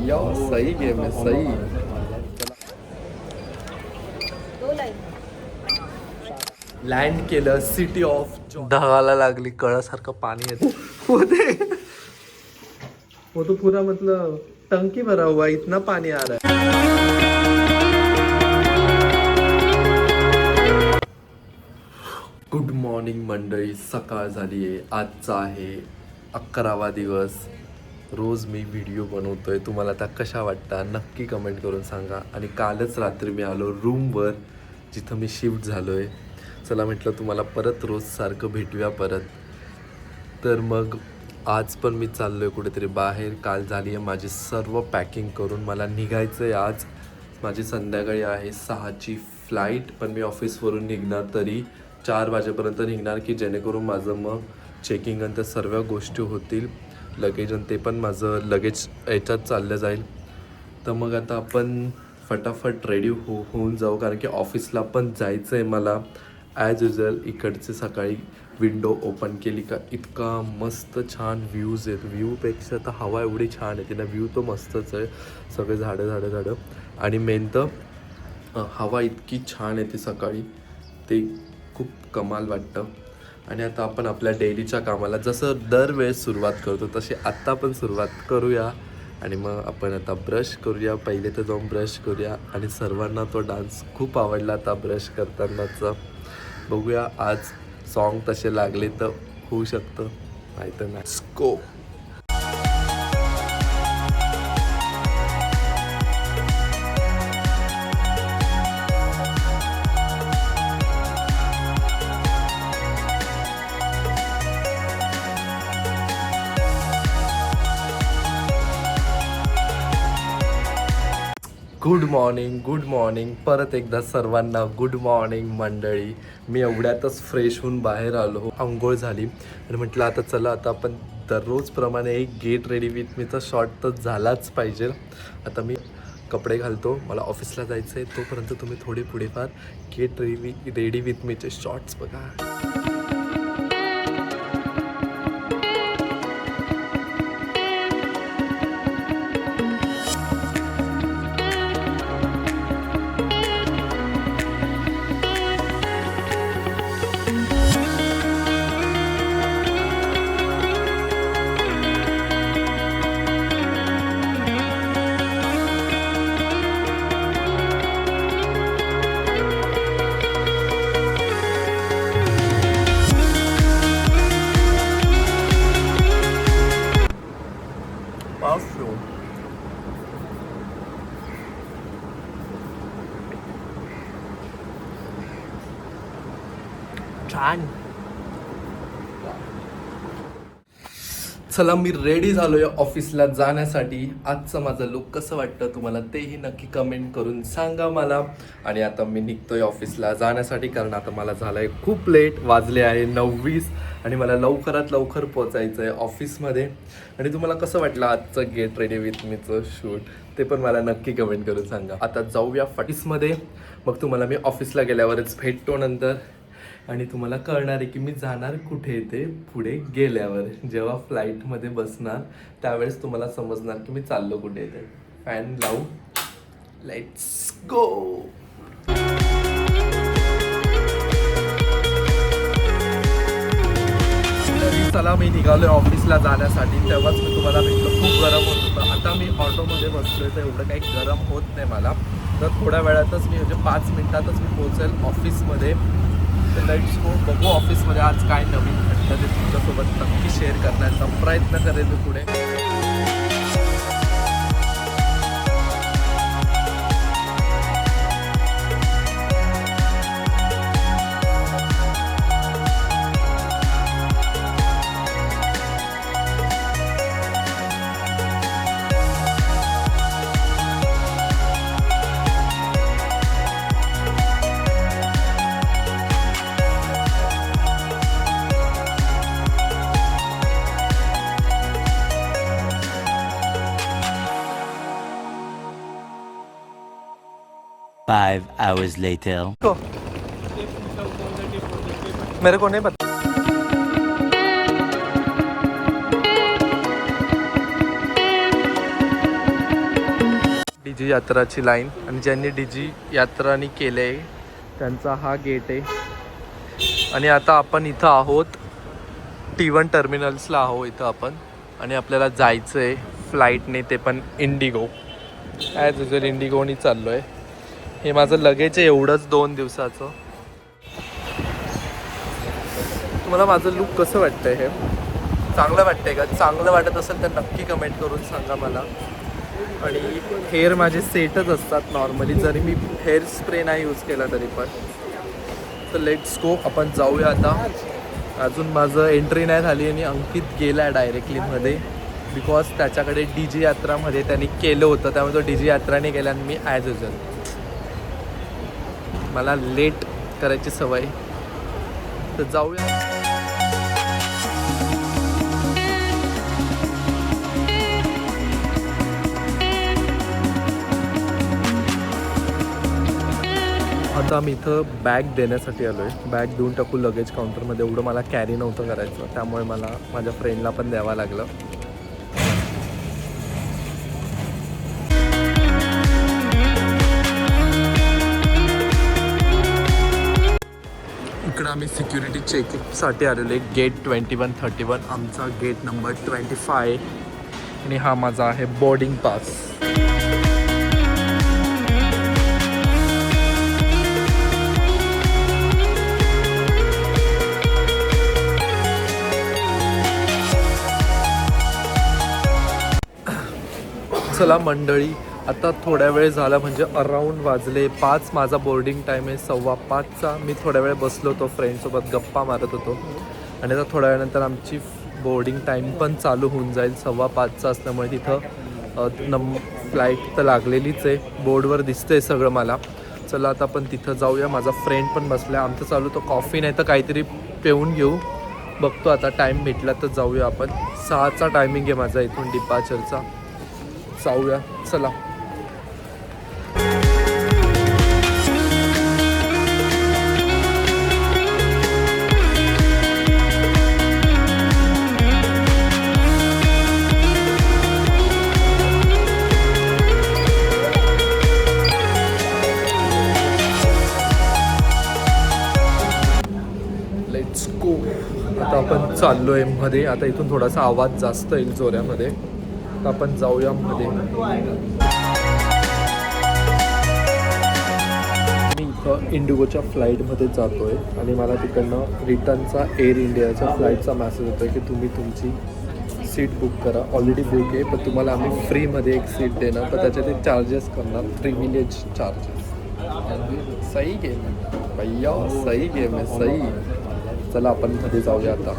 यो सही गेम आहे सही. लँड केलं सिटी ऑफ. ढगाला लागली कळासारखं पाणी येत होते. वो तो पूरा मतलब टंकी भरा हुआ इतना पानी आ रहा है. गुड मॉर्निंग मंडळी. सकाळ झाली आहे. आजचा आहे 11वा दिवस. रोज मी व्हिडिओ बनवतोय. तुम्हाला त्या कशा वाटतात नक्की कमेंट करून सांगा. आणि कालच रात्री मी आलो रूमवर जिथं मी शिफ्ट झालो आहे. चला म्हटलं तुम्हाला परत रोज सारखं भेटूया परत. तर मग आज पण मी चाललो आहे कुठेतरी बाहेर. काल झाली आहे माझी सर्व पॅकिंग करून मला निघायचं आहे आज. माझी संध्याकाळी आहे 6ची फ्लाईट. पण मी ऑफिसवरून निघणार तरी 4 वाजेपर्यंत निघणार की जेणेकरून माझं मग चेकिंग आणि त्या सर्व गोष्टी होतील. लगेज आणि ते पण माझं लगेज याच्यात चाललं जाईल. तर मग आता आपण फटाफट रेडी होऊन जाऊ कारण की ऑफिसला पण जायचं आहे मला. ॲज युजल इकडचे सकाळी विंडो ओपन केली का इतका मस्त छान व्ह्यूज आहेत. व्ह्यूपेक्षा तर हवा एवढी छान येते ना. व्ह्यू तो मस्तच आहे. सगळे झाडं आणि मेन तर हवा इतकी छान येते सकाळी. ते खूप कमाल वाटतं. आणि आता आपण आपल्या डेलीच्या कामाला जसं दरवेळेस सुरुवात करतो तशी आत्ता पण सुरुवात करूया. आणि मग आपण आता ब्रश करूया. पहिले तर जाऊन ब्रश करूया. आणि सर्वांना तो डान्स खूप आवडला आता ब्रश करतानाचा. बघूया आज सॉन्ग तसे लागले तर होऊ शकतं नाही तर नाही. स्को गुड मॉर्निंग परत एकदा सर्वांना गुड मॉर्निंग मंडळी. मी एवढ्यातच फ्रेश होऊन बाहेर आलो. आंघोळ झाली आणि म्हटलं आता चला आता आपण दररोजप्रमाणे एक गेट रेडी विथ मीचा शॉर्ट तर झालाच पाहिजे. आता मी कपडे घालतो. मला ऑफिसला जायचं आहे. तोपर्यंत तुम्ही थोडे पुढेफार गेट रेडी विथ मीचे शॉर्ट्स बघा. छान. चला मी रेडी झालोय ऑफिसला जाण्यासाठी. आजचं माझं लुक कसं वाटतं तुम्हाला तेही नक्की कमेंट करून सांगा मला. आणि आता मी निघतोय ऑफिसला जाण्यासाठी कारण आता मला झालंय खूप लेट. वाजले आहे 9:20 आणि मला लवकरात लवकर पोचायचं आहे ऑफिसमध्ये. आणि तुम्हाला कसं वाटलं आजचं गेट रेडी विथ मीचं शूट ते पण मला नक्की कमेंट करून सांगा. आता जाऊया ऑफिसमध्ये. मग तुम्हाला मी ऑफिसला गेल्यावरच भेटतो नंतर. आणि तुम्हाला कळणार आहे की मी जाणार कुठे ते पुढे गेल्यावर. जेव्हा फ्लाईटमध्ये बसणार त्यावेळेस तुम्हाला समजणार की मी चाललो कुठे ते. फॅन लावू. Let's go. चला मी निघालोय ऑफिसला जाण्यासाठी. तेव्हाच मी तुम्हाला भेटलो. खूप गरम होत होतं. आता मी ऑटोमध्ये बसलोय तर एवढं काही गरम होत नाही मला. तर थोड्या वेळातच मी म्हणजे 5 मिनिटातच मी पोहोचेल ऑफिसमध्ये. Let's go. बघू ऑफिसमध्ये आज काय नवीन घडतं ते तुमच्यासोबत नक्की शेअर करण्याचा प्रयत्न करेल मी पुढे. Five hours later. मेरे को नहीं पता. डीजी यात्राची लाईन आणि ज्यांनी डीजी यात्रानी केले आहे त्यांचा हा गेट आहे. आणि आता आपण इथं आहोत T1 टर्मिनल्सला आहो इथं आपण. आणि आपल्याला जायचं आहे फ्लाईटने, ते पण इंडिगो. ॲज युजल इंडिगोनी चाललो आहे. हे माझं लगेच आहे एवढंच 2 दिवसाचं. तुम्हाला माझं लुक कसं वाटतंय? हे चांगलं वाटतंय का? चांगलं वाटत असेल तर नक्की कमेंट करून सांगा मला. आणि हेअर माझे सेटच असतात नॉर्मली, जरी मी हेअर स्प्रे नाही यूज केला तरी पण. तर लेट्स गो, आपण जाऊया आता. अजून माझं एंट्री नाही झाली आणि अंकित गेला आहे डायरेक्टली मध्ये, बिकॉज त्याच्याकडे डीजी यात्रामध्ये त्यांनी केलं होतं, त्यामुळे तो डीजी यात्राने गेला आणि मी ॲज युजल. मला लेट करायची सवय. तर जाऊया. आता आम्ही इथं बॅग देण्यासाठी आलो आहे. बॅग देऊन टाकू लगेज काउंटरमध्ये. एवढं मला कॅरी नव्हतं करायचं, त्यामुळे मला माझ्या फ्रेंडला पण द्यावं लागलं. इकडं आम्ही सिक्युरिटी चेकिंगसाठी आलेलो आहे. गेट 2131, आमचा गेट नंबर 25. आणि हा माझा आहे बोर्डिंग पास. चला मंडळी, आता थोड्या वेळ झाला, म्हणजे अराऊंड वाजले 5. माझा बोर्डिंग टाईम आहे 5:15चा. मी थोड्या वेळ बसलो होतो फ्रेंडसोबत, गप्पा मारत होतो. आणि आता थोड्या वेळानंतर आमची बोर्डिंग टाईम पण चालू होऊन जाईल. 5:15चा असल्यामुळे तिथं फ्लाईट तर लागलेलीच आहे, बोर्डवर दिसतंय सगळं मला. चला आता आपण तिथं जाऊया. माझा फ्रेंड पण बसला आहे. आमचं चालू तो कॉफी नाही तर काहीतरी पिऊन घेऊ. बघतो आता टाईम भेटला तर जाऊया आपण. 6चा टायमिंग आहे माझा इथून डिपार्चरचा. जाऊया चला. Let's go. आता आपण चाललो आहे मध्ये. आता इथून थोडासा आवाज जास्त येईल जोऱ्यामध्ये. तर आपण जाऊया मध्ये. मी इथं इंडिगोच्या फ्लाईटमध्ये जातो आहे आणि मला तिकडनं रिटर्नचा एअर इंडियाच्या फ्लाईटचा मेसेज येतो आहे की तुम्ही तुमची सीट बुक करा. ऑलरेडी बुक आहे, पण तुम्हाला आम्ही फ्रीमध्ये एक सीट देणार, तर त्याचे ते चार्जेस करणार, प्रिव्हिलेज चार्जेस. सही गेम आहे भैया, सही गेम आहे, सही. चला आपण मध्ये जाऊया आता.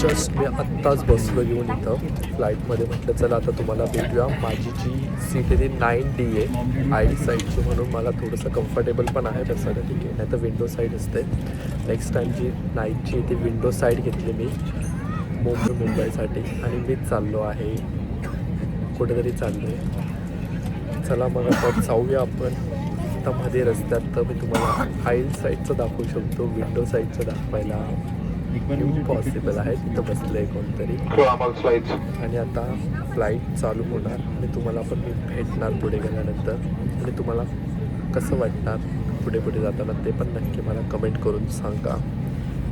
जस्ट मी आत्ताच बसलो येऊन इथं फ्लाईटमध्ये. म्हटलं चला आता तुम्हाला भेटूया. माझी जी सीट आहे ती 9D आहे, आयडी साईडची, म्हणून मला थोडंसं कम्फर्टेबल पण आहे त्यासाठी. ठीक आहे, नाही तर विंडो साईड असते. नेक्स्ट टाईम जी नाईटची ती विंडो साईड घेतली मी मुंबईसाठी. आणि मीच चाललो आहे कुठेतरी चाललो आहे. चला मग आता जाऊया आपण. आता मध्ये रस्त्यात तर मी तुम्हाला आईल साईडचं दाखवू शकतो, विंडो साईडचं दाखवायला इम्पॉसिबल आहे. तिथं बसलं आहे कोणतरी. आणि आता फ्लाईट चालू होणार आणि तुम्हाला पण मी भेटणार पुढे गेल्यानंतर. आणि तुम्हाला कसं वाटणार पुढे पुढे जाताना ते पण नक्की मला कमेंट करून सांगा.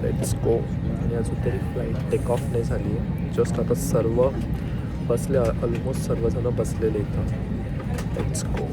Let's go. आणि अजून तरी फ्लाईट टेक ऑफ नाही झाली आहे. जस्ट आता सर्व बसले, ऑलमोस्ट सर्वजण बसलेले इथं. Let's go.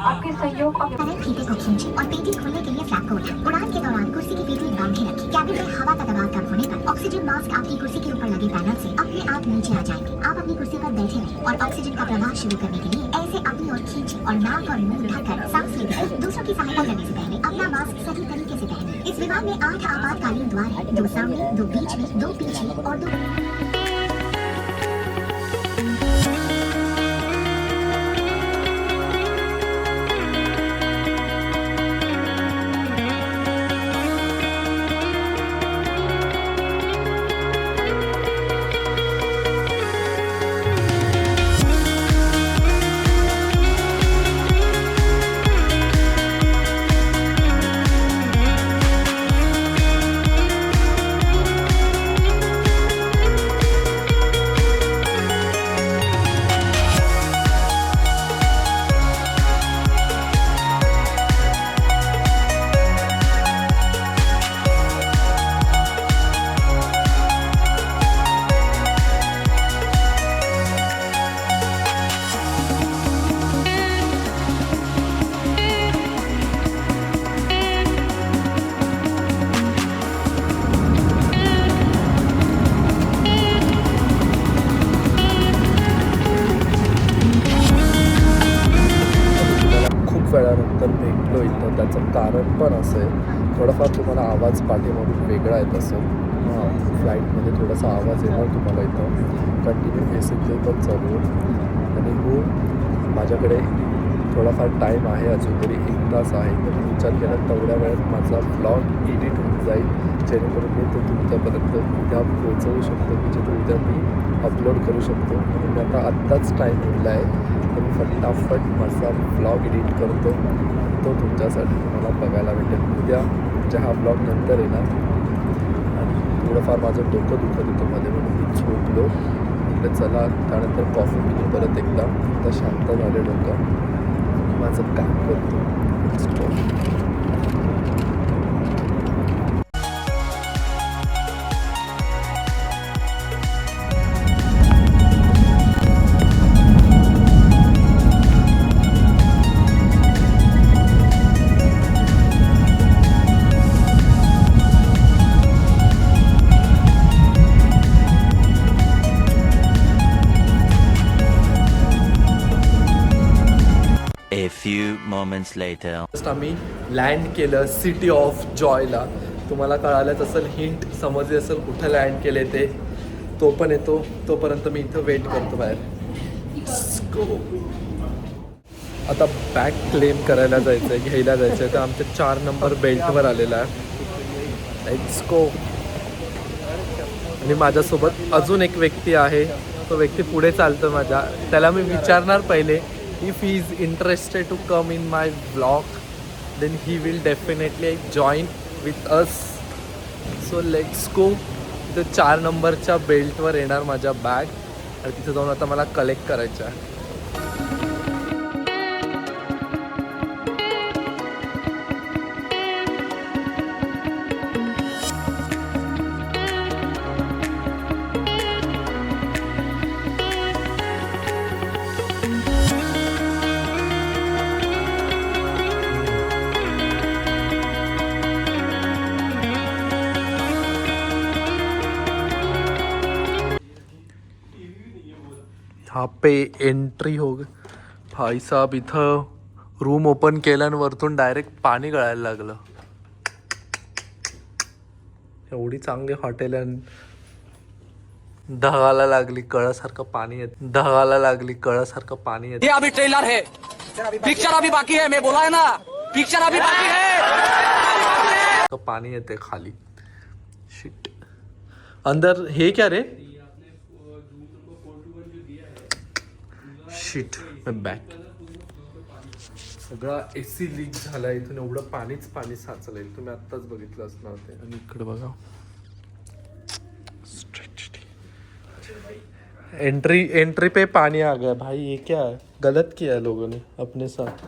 आपके सहयोग और फीते को खींचे और पेटी खोलने के लिए फ्लैप को उठाएं। उड़ान के दौरान कुर्सी की पेटी बांधे रखें। कैबिन में हवा का दबाव कम होने पर ऑक्सीजन मास्क आपकी कुर्सी के ऊपर लगे पैनल से अपने आप नीचे आ जाएंगे। आप अपनी कुर्सी पर बैठे रहें और ऑक्सीजन का प्रवाह शुरू करने के लिए ऐसे अपनी ओर खींचे और नाक और मुंह ढककर सांस लेते हैं। दूसरों की सहायता करने से पहले अपना मास्क सही तरीके से पहनें। इस विमान में 8 आपातकालीन द्वार हैं, 2 सामने, 2 बीच में, 2 पीछे और 2 नंतर भेटलो इथं. त्याचं कारण पण असं आहे, थोडाफार तुम्हाला आवाज पाठीमागून वेगळा येत असेल. फ्लाईटमध्ये थोडासा आवाज येणार तुम्हाला इथं. कंटिन्यू AC ते पण चालू आहे. आणि हो, माझ्याकडे थोडाफार टाईम आहे, अजून तरी 1 तास आहे. तर मी विचार केला तेवढ्या वेळात माझा व्लॉग एडिट होऊन जाईल, जेणेकरून मी तो तुमच्यापर्यंत उद्या पोहोचवू शकतो, की जे उद्या मी अपलोड करू शकतो. म्हणून मी आत्ताच टाईम उरला आहे, तर मी फटाफट माझा व्लॉग एडिट करतो. तो तुमच्यासाठी तुम्हाला बघायला भेटेल उद्या, म्हणजे हा व्लॉग नंतर येणार. आणि थोडंफार माझं डोकं दुखत होतं मध्ये, म्हणून मी झोपलो. म्हटलं चला, त्यानंतर कॉफी पिली परत एकदा. आता शांत झाले डोकं, माझं काम करतो. A few moments later. Just आम्ही लँड केलं सिटी ऑफ जॉयला. तुम्हाला कळालंच असेल, हिंट समजली असेल कुठं लँड केले ते. तो पण येतो, तोपर्यंत मी इथं वेट करतो बाहेर. आता बॅग क्लेम करायला जायचं आहे, घ्यायला जायचं आहे. तर आमच्या 4 नंबर बेल्टवर आलेला आहे. Let's go. आणि माझ्यासोबत अजून एक व्यक्ती आहे. तो व्यक्ती पुढे चालतो माझ्या. त्याला मी विचारणार पहिले, if he is interested to come in my vlog, then he will definitely join with us. So let's go. तिथं 4 नंबरच्या बेल्टवर येणार माझ्या बॅग, आणि तिथं जाऊन आता मला कलेक्ट करायचं आहे. यहाँ पे एंट्री हो गई भाई साहब. इथं रूम ओपन केलं आणि वरतून डायरेक्ट पाणी गळायला लागलं. एवढी चांगली हॉटेल आहे, ढगाला लागली कळसारखं पाणी येत. ढगाला लागली कळसारखं पाणी येत. ये अभी ट्रेलर है, पिक्चर अभी बाकी है. मैं बोला है ना, पिक्चर अभी बाकी है. पाणी येते खाली. शिट. अंदर हे क्या रे? शिट. बॅक सगळा AC लीक झाला. इथून एवढं पाणीच पाणी साचलंय, तुम्ही आत्ताच बघितलं असणार ते. आणि इकडे बघा, एंट्री पे पानी आ गया भाई. ये क्या है? गलत किया है लोगों ने अपने साथ.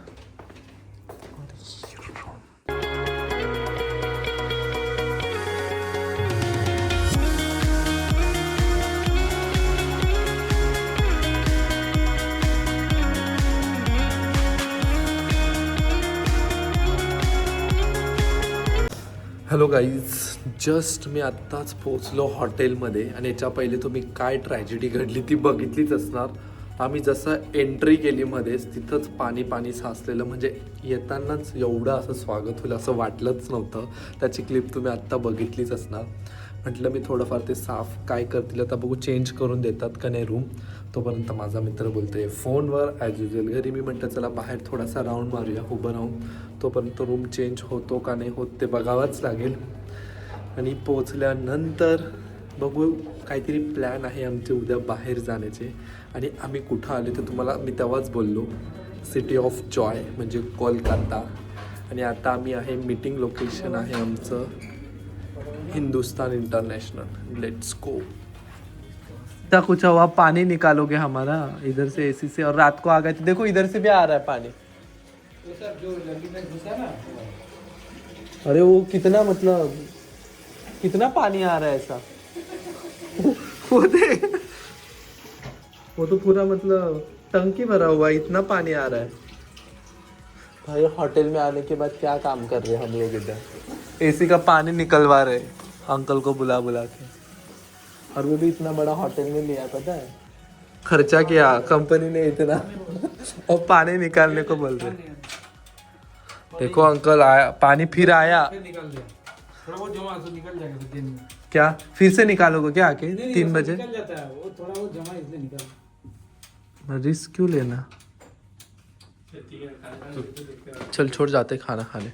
हॅलो गाईज, जस्ट मी आत्ताच पोचलो हॉटेलमध्ये. आणि याच्या पहिले तुम्ही काय ट्रॅजेडी घडली ती बघितलीच असणार. आम्ही जसं एंट्री केली मध्येच, तिथंच पाणी पाणी साचलेलं. म्हणजे येतानाच एवढं असं स्वागत होईल असं वाटलंच नव्हतं. त्याची क्लिप तुम्ही आत्ता बघितलीच असणार. म्हटलं मी थोडंफार ते साफ काय करतील आता बघू, चेंज करून देतात का नाही रूम. तोपर्यंत माझा मित्र बोलतोय फोनवर ॲज युजल. घरी मी म्हटलं चला बाहेर थोडासा राऊंड मारूया उभं राहून. तोपर्यंत रूम चेंज होतो का नाही होत ते बघावंच लागेल. आणि पोचल्यानंतर बघू, काहीतरी प्लॅन आहे आमचे उद्या बाहेर जाण्याचे. आणि आम्ही कुठं आले तर तुम्हाला मी तेव्हाच बोललो, सिटी ऑफ जॉय म्हणजे कोलकाता. आणि आता आम्ही आहे, मीटिंग लोकेशन आहे आमचं हिंदुस्तान इंटरनेशनल. Let's go. कुछ हुआ, पानी निकालोगे हमारा इधर से AC से, और रात को आ गए तो देखो इधर से भी आ रहा है पानी. अरे वो कितना, मतलब कितना पानी आ रहा है ऐसा. वो तो पूरा मतलब टंकी भरा हुआ है, इतना पानी आ रहा है. भाई होटल में आने के बाद क्या काम कर रहे हैं हम लोग इधर, AC का पानी निकलवा रहे अंकल को बुला बुला के. और वो भी इतना बड़ा होटल में लिया, पता है खर्चा किया कंपनी ने इतना और पानी निकालने को बोल रहे. देखो अंकल आया, पानी फिर आया। निकाल दिया, थोड़ा बहुत जमा तो निकल जाएगा फिर दिन में। क्या फिर से निकालोगे क्या आके नहीं, 3 वो बजे? निकल जाता है वो, थोड़ा बहुत जमा इसलिए निकल। रिस्क क्यों लेना? चल छोड़ जाते खाना खाने।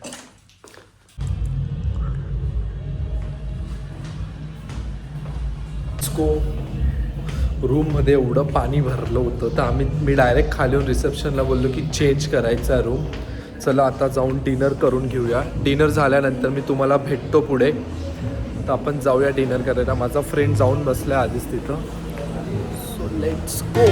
रूम मध्ये एवढं पाणी भरलं होतं तर मी डायरेक्ट खाली येऊन रिसेप्शनला बोललो की चेंज करायचा रूम. चला आता जाऊन डिनर करून घेऊया. डिनर झाल्यानंतर मी तुम्हाला भेटतो पुढे. तर आपण जाऊया डिनर करायला. माझा फ्रेंड जाऊन बसला आधीच तिथं. So let's go.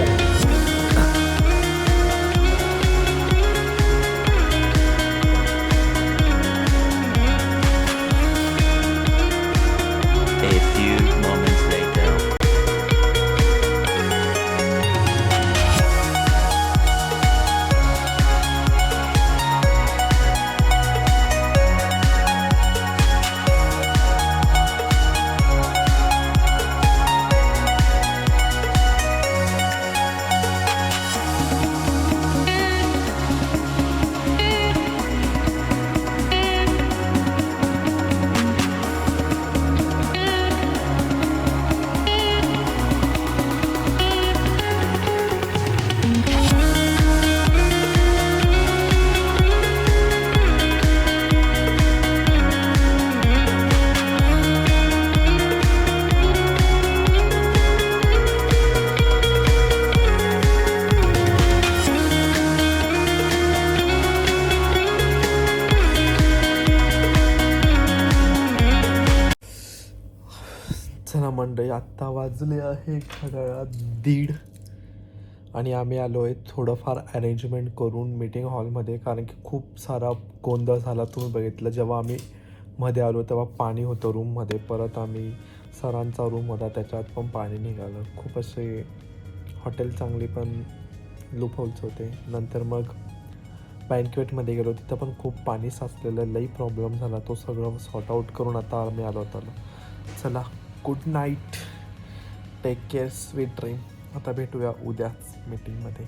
A few moments later. चला मंडळी, आत्ता वाजले आहे घड्याळात 1:30 आणि आम्ही आलो आहे थोडंफार अरेंजमेंट करून मीटिंग हॉलमध्ये. कारण की खूप सारा गोंधळ झाला. तुम्ही बघितलं जेव्हा आम्ही मध्ये आलो तेव्हा पाणी होतं रूममध्ये. परत आम्ही सरांचा रूम होता त्याच्यात पण पाणी निघालं. खूप असे हॉटेल चांगली पण लूपहोल्स होते. नंतर मग बँक्वेटमध्ये गेलो, तिथं पण खूप पाणी साचलेलं, लई प्रॉब्लेम झाला. तो सगळं सॉर्ट आऊट करून आता आम्ही आलो. चला good night, take care, sweet dream. आता भेटूया उद्याच मीटिंगमध्ये.